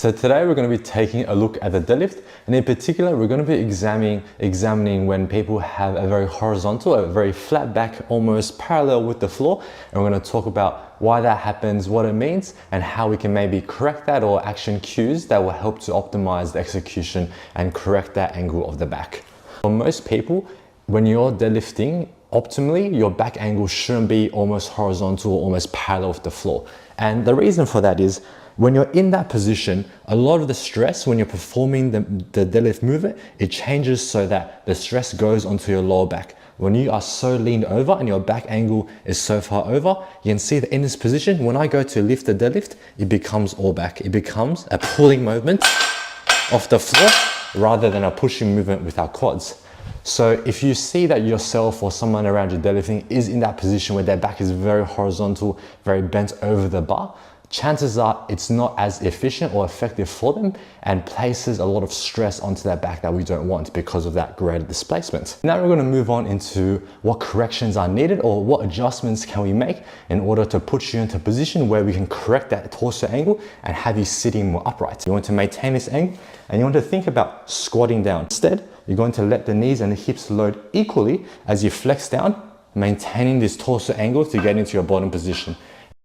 So today we're going to be taking a look at the deadlift, and in particular we're going to be examining when people have a very horizontal, a very flat back, almost parallel with the floor, and we're going to talk about why that happens, what it means, and how we can maybe correct that, or action cues that will help to optimize the execution and correct that angle of the back. For most people, when you're deadlifting, optimally, your back angle shouldn't be almost horizontal or almost parallel with the floor. And the reason for that is when you're in that position, a lot of the stress when you're performing the deadlift movement, it changes so that the stress goes onto your lower back. When you are so leaned over and your back angle is so far over, you can see that in this position, when I go to lift the deadlift, it becomes all back. It becomes a pulling movement off the floor rather than a pushing movement with our quads. So if you see that yourself or someone around you deadlifting is in that position where their back is very horizontal, very bent over the bar, chances are it's not as efficient or effective for them and places a lot of stress onto their back that we don't want because of that greater displacement. Now we're going to move on into what corrections are needed, or what adjustments can we make in order to put you into a position where we can correct that torso angle and have you sitting more upright. You want to maintain this angle and you want to think about squatting down. Instead, you're going to let the knees and the hips load equally as you flex down, maintaining this torso angle to get into your bottom position.